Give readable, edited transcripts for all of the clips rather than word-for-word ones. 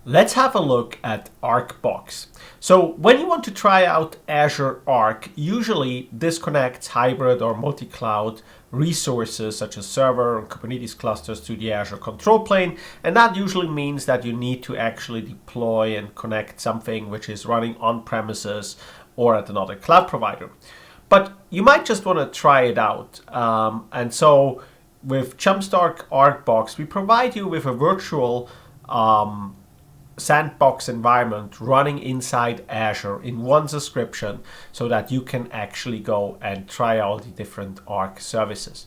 Let's have a look at ArcBox. So when you want to try out Azure Arc, usually this connects hybrid or multi-cloud resources such as server and Kubernetes clusters to the Azure control plane. And that usually means that you need to actually deploy and connect something which is running on premises or at another cloud provider. But you might just want to try it out. And so with Jumpstart ArcBox, we provide you with a virtual sandbox environment running inside Azure in one subscription so that you can actually go and try out the different Arc services.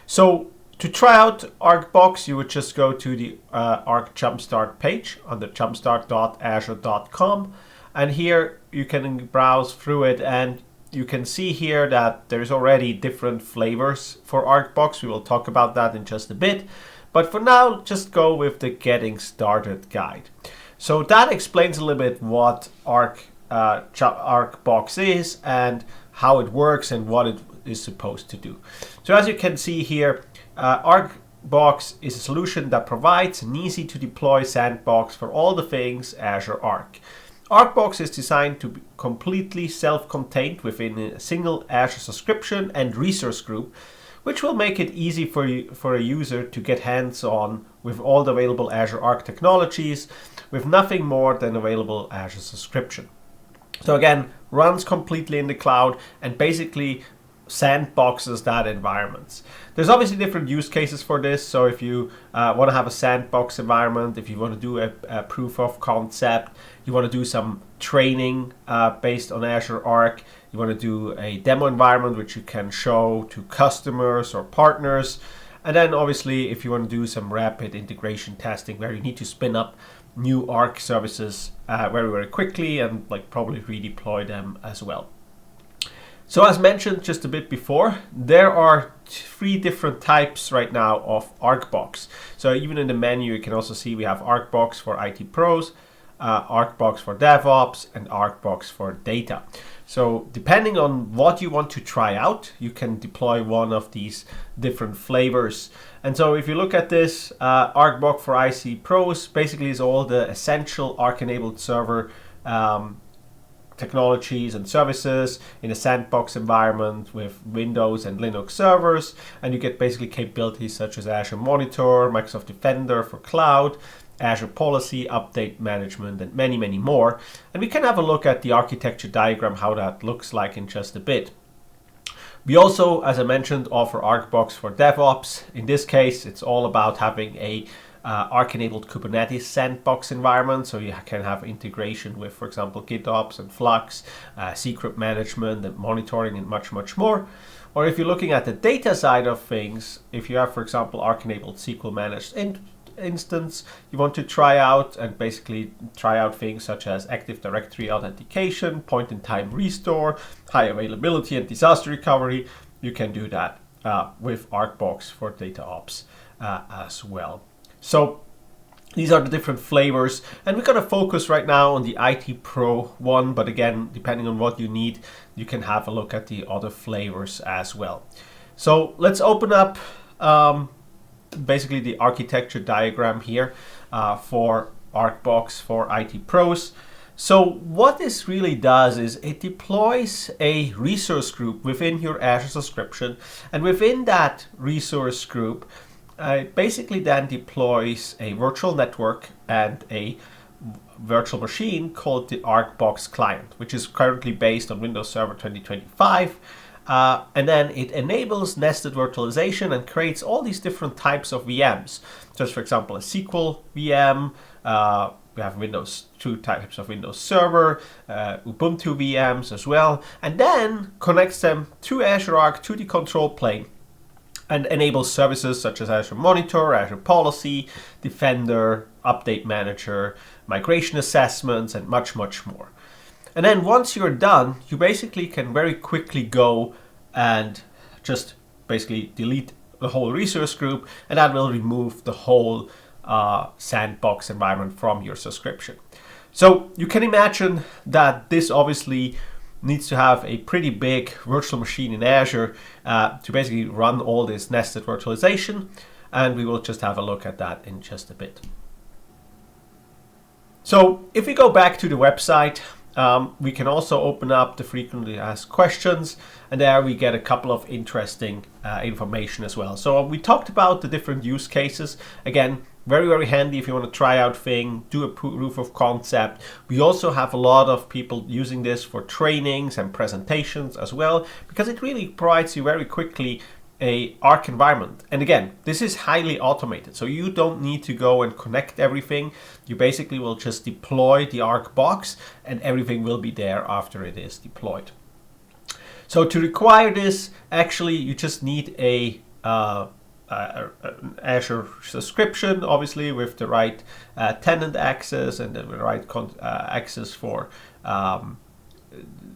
So to try out ArcBox, you would just go to the Arc Jumpstart page on the jumpstart.azure.com, and here you can browse through it, and you can see here that there's already different flavors for ArcBox. We will talk about that in just a bit, but for now just go with the Getting Started guide. So that explains a little bit what ArcBox is and how it works and what it is supposed to do. So as you can see here, ArcBox is a solution that provides an easy to deploy sandbox for all the things Azure Arc. ArcBox is designed to be completely self-contained within a single Azure subscription and resource group, which will make it easy for a user to get hands-on with all the available Azure Arc technologies with nothing more than available Azure subscription. So again, runs completely in the cloud and basically sandboxes that environment. There's obviously different use cases for this. So if you want to have a sandbox environment, if you want to do a proof of concept, you want to do some training based on Azure Arc, you want to do a demo environment which you can show to customers or partners, and then obviously if you want to do some rapid integration testing where you need to spin up new Arc services very quickly and probably redeploy them as well. So as mentioned just a bit before, there are 3 different types right now of ArcBox. So even in the menu you can also see we have ArcBox for IT pros, ArcBox for DevOps, and ArcBox for data. So depending on what you want to try out, you can deploy one of these different flavors. And so if you look at this, ArcBox for IT pros basically is all the essential Arc-enabled server technologies and services in a sandbox environment with Windows and Linux servers, and you get basically capabilities such as Azure Monitor, Microsoft Defender for cloud, Azure Policy, Update Management, and many more. And we can have a look at the architecture diagram, how that looks like in just a bit. We also, as I mentioned, offer ArcBox for DevOps. In this case, it's all about having a Arc-enabled Kubernetes sandbox environment, so you can have integration with, for example, GitOps and Flux, secret management and monitoring, and much more. Or if you're looking at the data side of things, if you have, for example, Arc-enabled SQL managed instance you want to try out, and basically try out things such as Active Directory authentication, point-in-time restore, high availability, and disaster recovery, you can do that with ArcBox for DataOps as well. So these are the different flavors, and we're going to focus right now on the IT Pro one, but again, depending on what you need, you can have a look at the other flavors as well. So let's open up basically the architecture diagram here for ArcBox for IT pros. So what this really does is it deploys a resource group within your Azure subscription, and within that resource group basically then deploys a virtual network and a virtual machine called the ArcBox client, which is currently based on Windows Server 2025. And then it enables nested virtualization and creates all these different types of VMs. Just for example, a SQL VM, we have two types of Windows Server, Ubuntu VMs as well, and then connects them to Azure Arc, to the control plane, and enables services such as Azure Monitor, Azure Policy, Defender, Update Manager, migration assessments, and much more. And then once you're done, you basically can very quickly go and just basically delete the whole resource group, and that will remove the whole sandbox environment from your subscription. So you can imagine that this obviously needs to have a pretty big virtual machine in Azure to basically run all this nested virtualization, and we will just have a look at that in just a bit. So if we go back to the website, we can also open up the frequently asked questions, and there we get a couple of interesting information as well. So we talked about the different use cases. Again, very, very handy if you want to try out thing, do a proof of concept. We also have a lot of people using this for trainings and presentations as well, because it really provides you very quickly a Arc environment. And again, this is highly automated, so you don't need to go and connect everything. You basically will just deploy the ArcBox and everything will be there after it is deployed. So to require this, actually you just need an Azure subscription, obviously with the right tenant access and the right access for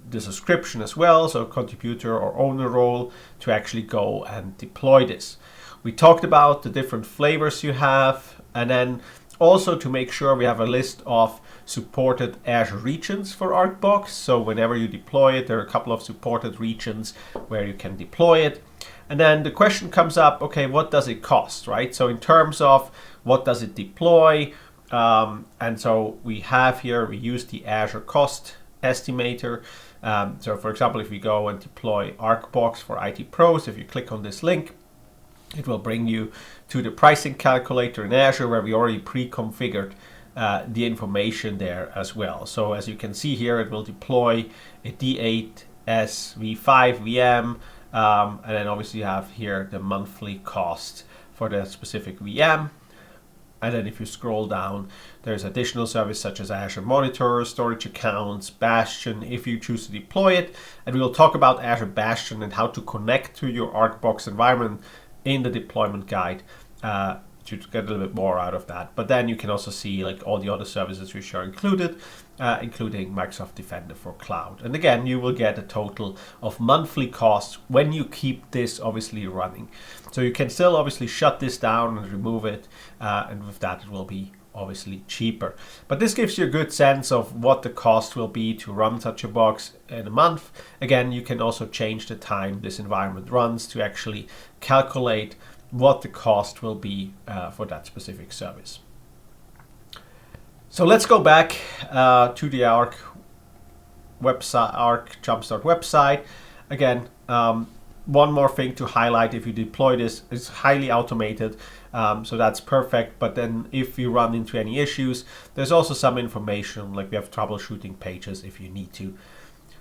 the subscription as well, so contributor or owner role to actually go and deploy this. We talked about the different flavors you have, and then also to make sure we have a list of supported Azure regions for ArcBox. So whenever you deploy it, there are a couple of supported regions where you can deploy it. And then the question comes up, okay, what does it cost, right? So in terms of what does it deploy, and so we have here, we use the Azure cost estimator. So for example, if we go and deploy ArcBox for IT pros, if you click on this link, it will bring you to the pricing calculator in Azure, where we already pre-configured the information there as well. So as you can see here, it will deploy a D8 SV5 VM, and then obviously you have here the monthly cost for the specific VM. And then if you scroll down, there's additional services such as Azure Monitor, storage accounts, Bastion, if you choose to deploy it. And we will talk about Azure Bastion and how to connect to your ArcBox environment in the deployment guide to get a little bit more out of that. But then you can also see like all the other services which are included, including Microsoft Defender for Cloud. And again, you will get a total of monthly costs when you keep this obviously running. So you can still obviously shut this down and remove it, and with that it will be obviously cheaper. But this gives you a good sense of what the cost will be to run such a box in a month. Again, you can also change the time this environment runs to actually calculate what the cost will be for that specific service. So let's go back to the Arc website, Arc Jumpstart website. Again, one more thing to highlight: if you deploy this, it's highly automated, so that's perfect. But then if you run into any issues, there's also some information, like we have troubleshooting pages if you need to.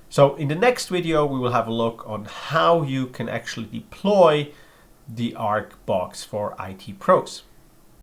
So in the next video, we will have a look on how you can actually deploy the ArcBox for IT pros.